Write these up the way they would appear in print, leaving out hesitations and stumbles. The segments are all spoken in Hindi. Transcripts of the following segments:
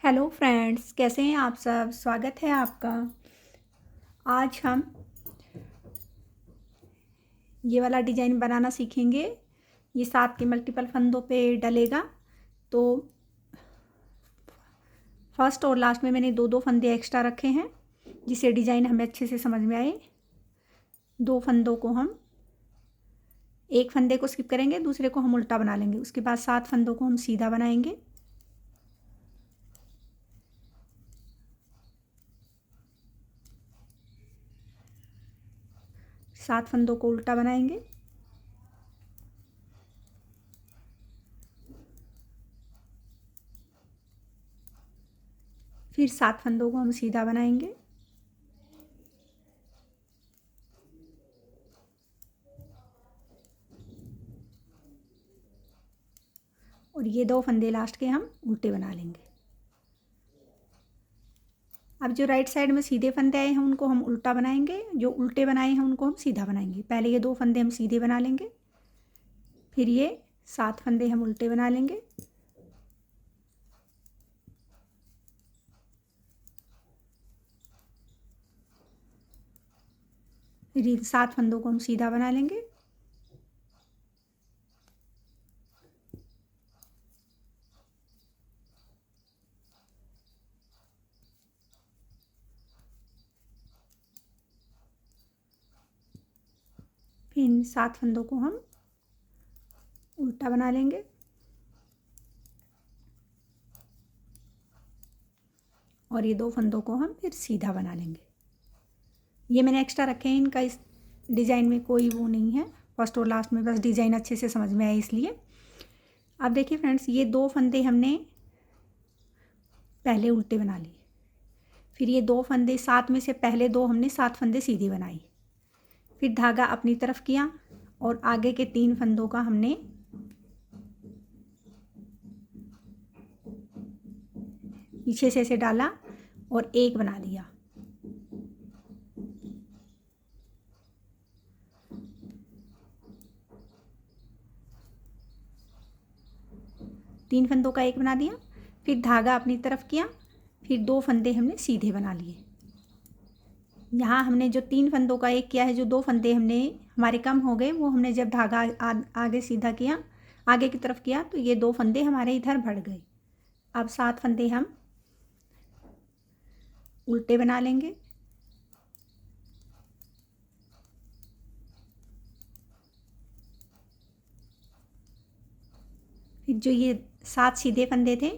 हेलो फ्रेंड्स, कैसे हैं आप सब। स्वागत है आपका। आज हम ये वाला डिज़ाइन बनाना सीखेंगे। ये 7 के मल्टीपल फंदों पे डलेगा। तो फर्स्ट और लास्ट में मैंने दो दो फंदे एक्स्ट्रा रखे हैं, जिससे डिज़ाइन हमें अच्छे से समझ में आए। दो फंदों को हम एक फंदे को स्किप करेंगे, दूसरे को हम उल्टा बना लेंगे। उसके बाद 7 फंदों को हम सीधा बनाएंगे। 7 फंदों को उल्टा बनाएंगे। फिर 7 फंदों को हम सीधा बनाएंगे। और ये दो फंदे लास्ट के हम उल्टे बना लेंगे। अब जो राइट साइड में सीधे फंदे आए हैं उनको हम उल्टा बनाएंगे, जो उल्टे बनाए हैं उनको हम सीधा बनाएंगे। पहले ये दो फंदे हम सीधे बना लेंगे, फिर ये 7 फंदे हम उल्टे बना लेंगे। फिर ये 7 फंदों को हम सीधा बना लेंगे। फिर इन 7 फंदों को हम उल्टा बना लेंगे। और ये दो फंदों को हम फिर सीधा बना लेंगे। ये मैंने एक्स्ट्रा रखे हैं, इनका इस डिज़ाइन में कोई वो नहीं है। फर्स्ट और लास्ट में बस डिज़ाइन अच्छे से समझ में आए इसलिए। अब देखिए फ्रेंड्स, ये दो फंदे हमने पहले उल्टे बना लिए। फिर ये दो फंदे 7 में से पहले दो हमने 7 फंदे सीधे बनाए। फिर धागा अपनी तरफ किया और आगे के 3 फंदों का हमने पीछे से ऐसे डाला और एक बना दिया। तीन फंदों का एक बना दिया। फिर धागा अपनी तरफ किया, फिर दो फंदे हमने सीधे बना लिए। यहाँ हमने जो 3 फंदों का एक किया है, जो दो फंदे हमने हमारे कम हो गए, वो हमने जब धागा आगे सीधा किया, आगे की तरफ किया, तो ये दो फंदे हमारे इधर बढ़ गए। अब 7 फंदे हम उल्टे बना लेंगे। फिर जो ये 7 सीधे फंदे थे,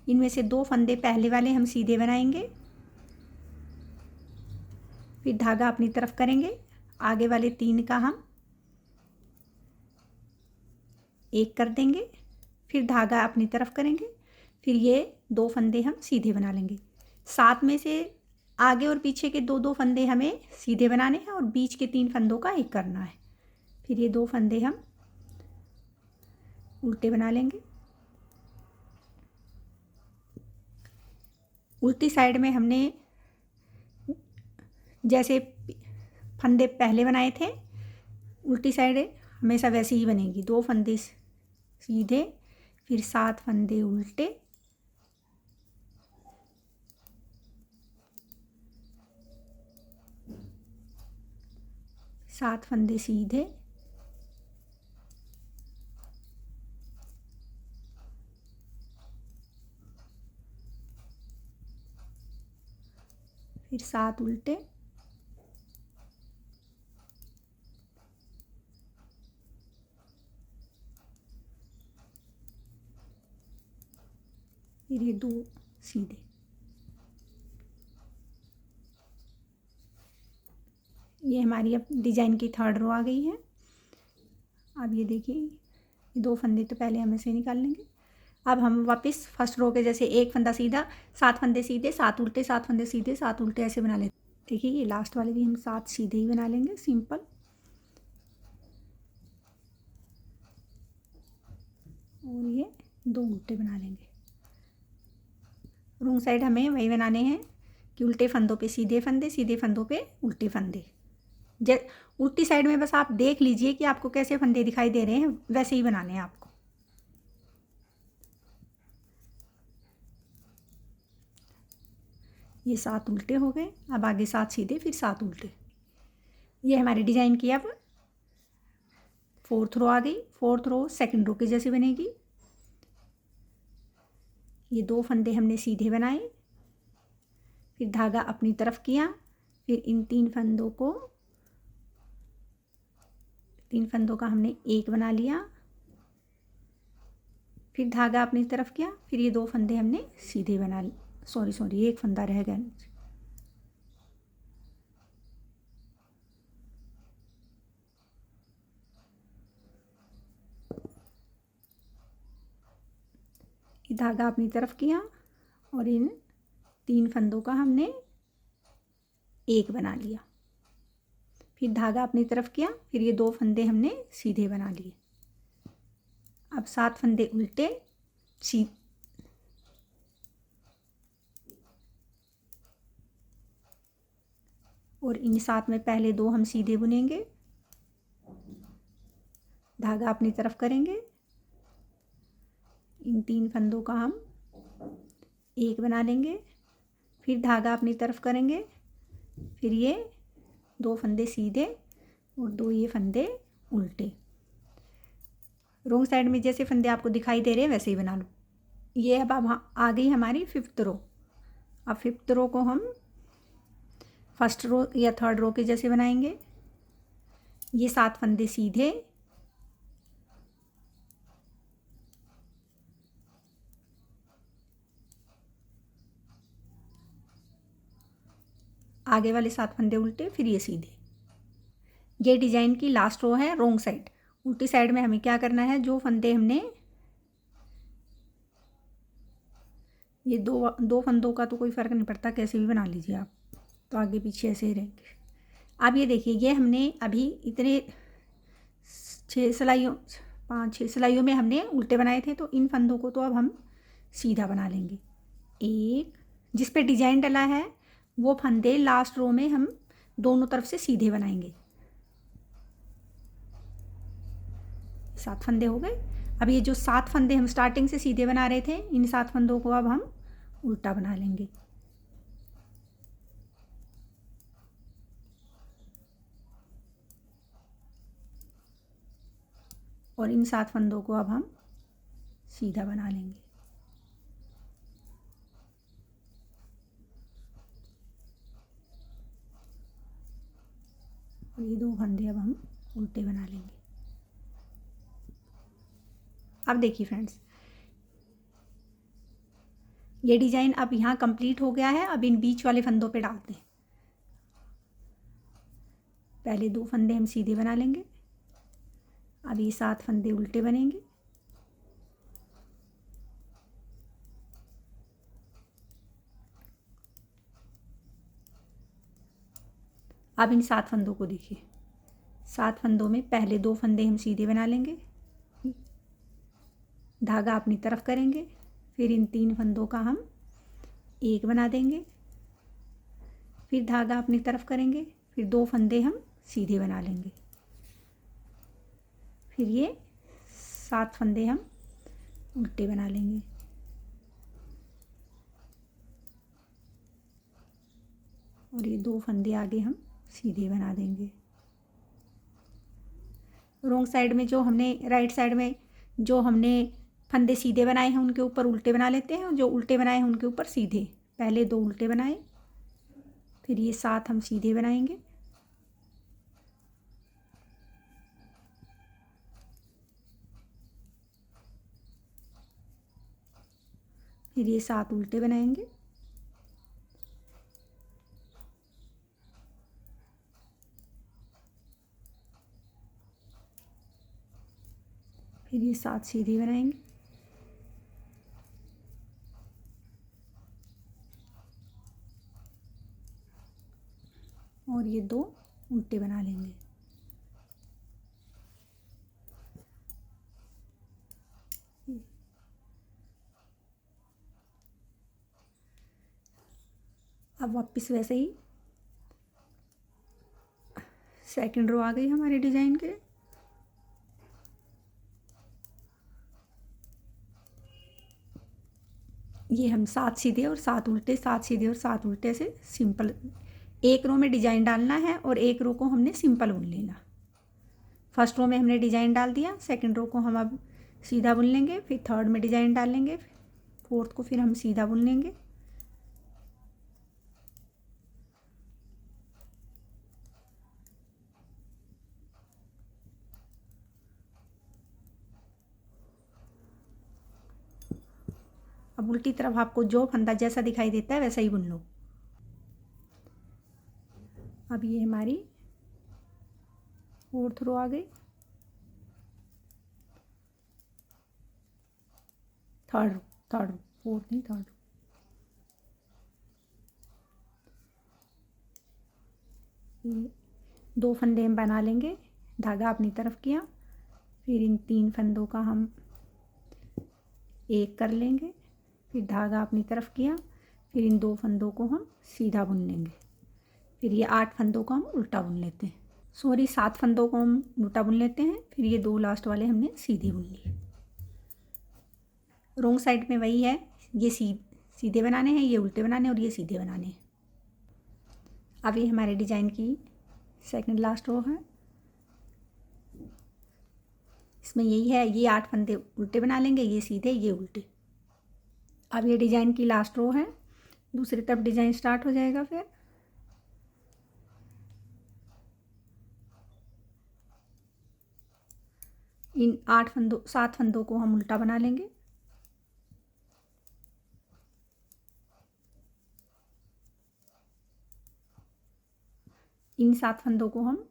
इनमें से दो फंदे पहले वाले हम सीधे बनाएंगे। फिर धागा अपनी तरफ करेंगे, आगे वाले 3 का हम एक कर देंगे। फिर धागा अपनी तरफ करेंगे, फिर ये दो फंदे हम सीधे बना लेंगे। 7 में से आगे और पीछे के दो दो फंदे हमें सीधे बनाने हैं और बीच के 3 फंदों का एक करना है। फिर ये दो फंदे हम उल्टे बना लेंगे। उल्टी साइड में हमने जैसे फंदे पहले बनाए थे, उल्टी साइड हमेशा वैसे ही बनेगी। दो फंदे सीधे, फिर 7 फंदे उल्टे, सात फंदे सीधे, फिर 7 उल्टे, फिर ये दो सीधे। ये हमारी अब डिज़ाइन की 3rd रो आ गई है। अब ये देखिए, ये दो फंदे तो पहले हम ऐसे निकाल लेंगे। अब हम वापस फर्स्ट रो के जैसे एक फंदा सीधा, 7 फंदे सीधे, 7 उल्टे, 7 फंदे सीधे, 7 उल्टे, ऐसे बना लेते। देखिए ये लास्ट वाले भी हम 7 सीधे ही बना लेंगे, सिंपल। और ये दो उल्टे बना लेंगे। रॉन्ग साइड हमें वही बनाने हैं कि उल्टे फंदों पे सीधे फंदे, सीधे फंदों पे उल्टे फंदे। उल्टी साइड में बस आप देख लीजिए कि आपको कैसे फंदे दिखाई दे रहे हैं, वैसे ही बनाने हैं आपको। ये 7 उल्टे हो गए। अब आगे 7 सीधे, फिर 7 उल्टे। ये हमारी डिज़ाइन की अब 4th रो आ गई। 4th रो सेकंड रो की जैसी बनेगी। ये 2 फंदे हमने सीधे बनाए, फिर धागा अपनी तरफ किया, फिर इन 3 फंदों का हमने एक बना लिया, फिर धागा अपनी तरफ किया, फिर ये 2 फंदे हमने सीधे बना लिए। सॉरी एक फंदा रह गया। ये धागा अपनी तरफ किया और इन 3 फंदों का हमने एक बना लिया, फिर धागा अपनी तरफ किया, फिर ये 2 फंदे हमने सीधे बना लिए। अब 7 फंदे उल्टे और इन 7 में पहले 2 हम सीधे बुनेंगे, धागा अपनी तरफ करेंगे, इन 3 फंदों का हम एक बना लेंगे, फिर धागा अपनी तरफ करेंगे, फिर ये 2 फंदे सीधे और 2 ये फंदे उल्टे। रोंग साइड में जैसे फंदे आपको दिखाई दे रहे हैं वैसे ही बना लो। ये अब आ गई हमारी 5th रो। अब 5th रो को हम 1st रो या 3rd रो के जैसे बनाएंगे। ये 7 फंदे सीधे, आगे वाले 7 फंदे उल्टे, फिर ये सीधे। ये डिजाइन की लास्ट रो है रोंग साइड। उल्टी साइड में हमें क्या करना है, जो फंदे हमने ये दो फंदों का तो कोई फ़र्क नहीं पड़ता, कैसे भी बना लीजिए आप, तो आगे पीछे ऐसे ही रहेंगे। अब ये देखिए, ये हमने अभी इतने 5-6 सिलाइयों में हमने उल्टे बनाए थे, तो इन फंदों को तो अब हम सीधा बना लेंगे। एक जिस पे डिजाइन डला है वो फंदे लास्ट रो में हम दोनों तरफ से सीधे बनाएंगे। 7 फंदे हो गए। अब ये जो 7 फंदे हम स्टार्टिंग से सीधे बना रहे थे, इन 7 फंदों को अब हम उल्टा बना लेंगे। और इन 7 फंदों को अब हम सीधा बना लेंगे। और ये 2 फंदे अब हम उल्टे बना लेंगे। अब देखिए फ्रेंड्स, ये डिज़ाइन अब यहाँ कंप्लीट हो गया है। अब इन बीच वाले फंदों पे डालते हैं। पहले 2 फंदे हम सीधे बना लेंगे, अब ये 7 फंदे उल्टे बनेंगे। अब इन 7 फंदों को देखिए, 7 फंदों में पहले 2 फंदे हम सीधे बना लेंगे, धागा अपनी तरफ करेंगे, फिर इन 3 फंदों का हम एक बना देंगे, फिर धागा अपनी तरफ करेंगे, फिर 2 फंदे हम सीधे बना लेंगे, फिर ये 7 फंदे हम उल्टे बना लेंगे। और ये 2 फंदे आगे हम सीधे बना देंगे। रोंग साइड में जो हमने राइट साइड में जो हमने फंदे सीधे बनाए हैं उनके ऊपर उल्टे बना लेते हैं, और जो उल्टे बनाए हैं उनके ऊपर सीधे। पहले 2 उल्टे बनाए, फिर ये 7 हम सीधे बनाएंगे, फिर ये 7 उल्टे बनाएंगे, फिर ये 7 सीधे बनाएंगे, और ये 2 उल्टे बना लेंगे। अब वापस वैसे ही सेकंड रो आ गई हमारे डिज़ाइन के। ये हम 7 सीधे और 7 उल्टे, 7 सीधे और 7 उल्टे से सिंपल एक रो में डिजाइन डालना है और एक रो को हमने सिंपल बुन लेना। फर्स्ट रो में हमने डिजाइन डाल दिया, सेकंड रो को हम अब सीधा बुन लेंगे, फिर थर्ड में डिजाइन डाल लेंगे, फोर्थ को फिर हम सीधा बुन लेंगे। अब उल्टी तरफ आपको जो फंदा जैसा दिखाई देता है वैसा ही बुन लो। अब ये हमारी फोर्थ रो आ गई, थर्ड रो, फोर्थ नहीं थर्ड रो। ये 2 फंदे हम बना लेंगे, धागा अपनी तरफ किया, फिर इन 3 फंदों का हम एक कर लेंगे, फिर धागा अपनी तरफ किया, फिर इन 2 फंदों को हम सीधा बुन लेंगे, फिर ये 8 फंदों को हम उल्टा बुन लेते हैं, 7 फंदों को हम उल्टा बुन लेते हैं, फिर ये 2 लास्ट वाले हमने सीधे बुन लिए। रोंग साइड में वही है, ये सीधे बनाने हैं, ये उल्टे बनाने और ये सीधे बनाने हैं। अब ये हमारे डिजाइन की सेकंड लास्ट रो है, इसमें यही है, ये 8 फंदे उल्टे बना लेंगे, ये सीधे ये उल्टे। अब ये डिजाइन की लास्ट रो है, दूसरी तरफ डिजाइन स्टार्ट हो जाएगा। फिर इन 7 फंदों को हम उल्टा बना लेंगे, इन 7 फंदों को हम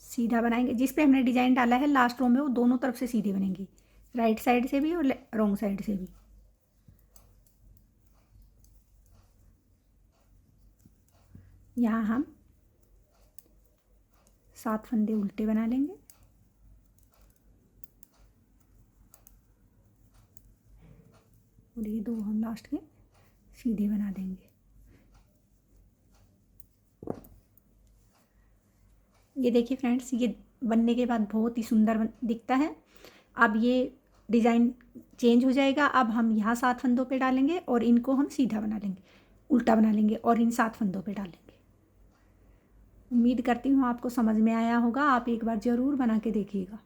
सीधा बनाएंगे। जिस पे हमने डिजाइन डाला है लास्ट रो में वो दोनों तरफ से सीधे बनेंगे, राइट साइड से भी और रॉन्ग साइड से भी। यहाँ हम 7 फंदे उल्टे बना लेंगे, और ये 2 हम लास्ट के सीधे बना देंगे। ये देखिए फ्रेंड्स, ये बनने के बाद बहुत ही सुंदर दिखता है। अब ये डिज़ाइन चेंज हो जाएगा, अब हम यहाँ 7 फंदों पे डालेंगे और इनको हम सीधा बना लेंगे, उल्टा बना लेंगे और इन 7 फंदों पे डालेंगे। उम्मीद करती हूँ आपको समझ में आया होगा, आप एक बार ज़रूर बना के देखिएगा।